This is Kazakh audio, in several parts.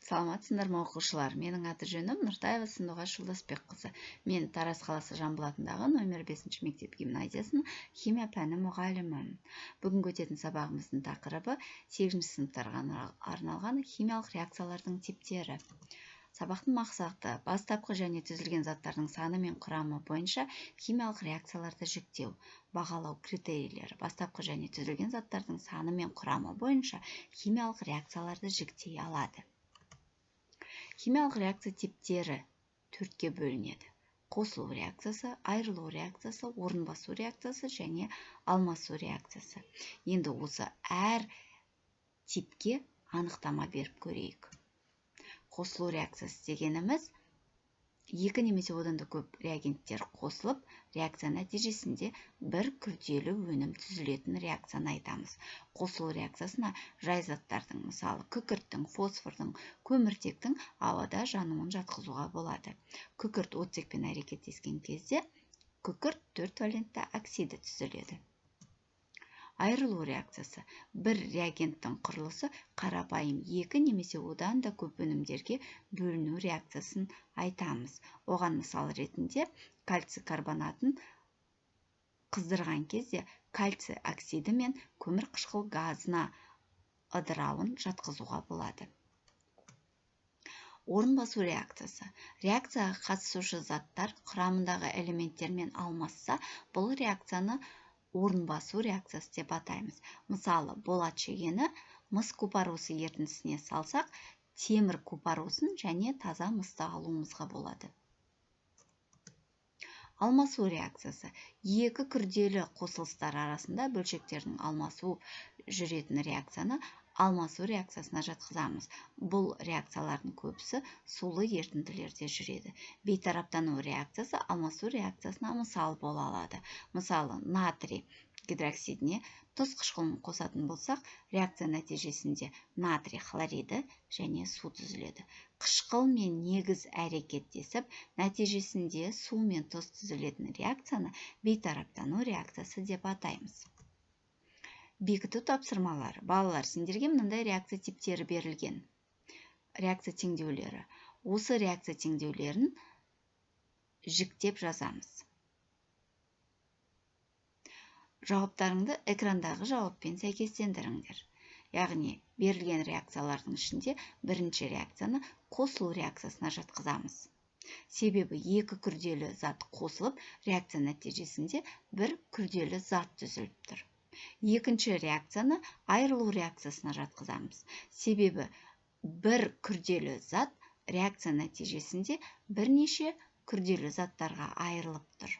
Саламатсыздар ма оқушылар? Менің аты-жөнім Нұртаева Сандуғаш Жолдасбекқызы. Мен Тараз қаласы Жамбыл атындағы нөмір 5 мектеп гимназиясының химия пәні мұғалімімін. Бүгінгі өтетін сабағымыздың тақырыбы 8 сыныптарға арналған химиялық реакциялардың типтері. Сабақтың мақсаты бастапқы және түзілген заттардың саны мен құрамы бойынша химиялық реакцияларды жіктеу. Бағалау критерийлері бастапқы және түзілген заттардың саны мен құрамы бойынша химиялық реакцияларды жіктей алады. Химиялық реакция типтері төртке бөлінеді. Қосылу реакциясы, айырылу реакциясы, орын басу реакциясы және алмасу реакциясы. Енді осы әр типке анықтама беріп көрейік. Қосылу реакциясы дегеніміз, екі немесе одан да көп реагенттер қосылып, реакция нәтижесінде бір күрделі өнім түзілетін реакцияны айтамыз. Қосылу реакциясына жай заттардың, мысалы күкірттің, фосфордың, көміртектің ауада жануын жатқызуға болады. Күкірт оттекпен әрекеттескен кезде күкірт 4 валентті оксиді түзіледі. Айырылу реакциясы бір реагенттің құрылысы қарапайым екі немесе одан да көп өнімдерге бөліну реакциясын айтамыз. Оған мысал ретінде кальций карбонатын қыздырған кезде кальций оксиді мен көмір қышқыл газына ыдырауын жатқызуға болады. Орын басу реакциясы. Реакцияға қатысушы заттар құрамындағы элементтермен алмасса, бұл реакцияны орын басу реакциясы деп атаймыз. Мысалы, болат шегені мыс купарусы ерітіндісіне салсақ, темір купарусын және таза мысты алуымызға болады. Алмасу реакциясы. Екі күрделі қосылыстар арасында бөлшектердің алмасу жүретін реакцияны алмасу реакциясына жатқызамыз. Бұл реакциялардың көбісі сулы ерітінділерде жүреді. Бейтараптану реакциясы алмасу реакциясына мысал бола алады. Мысалы, натрий гидроксидіне тұз қышқылын қосатын болсақ, реакция нәтижесінде натрий хлориді және су түзіледі. Қышқыл мен негіз әрекеттесіп, нәтижесінде су мен тұз түзілетін реакцияны бейтараптану реакциясы деп атаймыз. Бекіту тапсырмалары. Балалар, сендерге мынандай реакция типтері берілген. Реакция теңдеулері. Осы реакция теңдеулерін жіктеп жазамыз. Жауаптарыңды экрандағы жауаппен сәйкестендіріңдер. Яғни, берілген реакциялардың ішінде бірінші реакцияны қосылу реакциясына жатқызамыз. Себебі екі күрделі зат қосылып, реакция нәтижесінде бір күрделі зат түзіліп тұр. Екінші реакцияны айырылу реакциясына жатқызамыз. Себебі бір күрделі зат реакция нәтижесінде бірнеше күрделі заттарға айырылып тұр.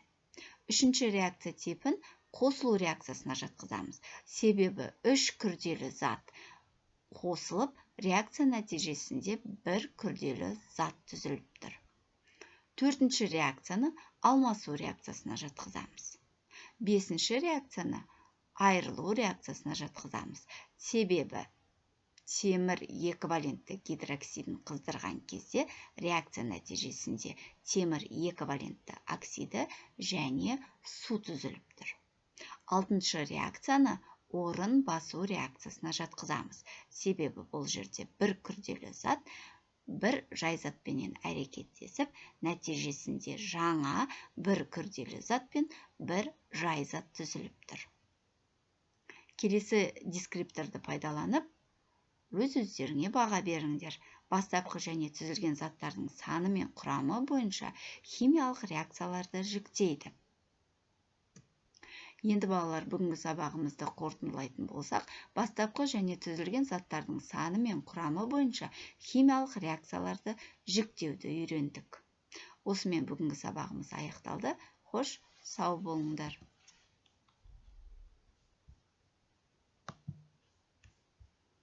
Үшінші реакция типін қосылу реакциясына жатқызамыз. Себебі үш күрделі зат қосылып, реакция нәтижесінде бір күрделі зат түзіліп тұр. Төртінші реакцияны алмасу реакциясына жатқызамыз. Бесінші реакцияны айырылу реакциясына жатқызамыз. Себебі темір еківалентті гидроксидін қыздырған кезде реакция нәтижесінде темір еківалентті оксиді және су түзіліп тұр. Алтыншы реакцияны орын басу реакциясына жатқызамыз. Себебі бұл жерде бір күрделі зат бір жай затпенен әрекеттесіп, нәтижесінде жаңа бір күрделі зат пен бір жай зат түзіліп тұр. Келесі дескрипторды пайдаланып, өз-өздеріңе баға беріңдер. Бастапқы және түзілген заттардың саны мен құрамы бойынша химиялық реакцияларды жіктейді. Енді балалар, бүгінгі сабағымызды қорытындылайтын болсақ, бастапқы және түзілген заттардың саны мен құрамы бойынша химиялық реакцияларды жіктеуді үйрендік. Осымен бүгінгі сабағымыз аяқталды. Хош, сау болыңдар.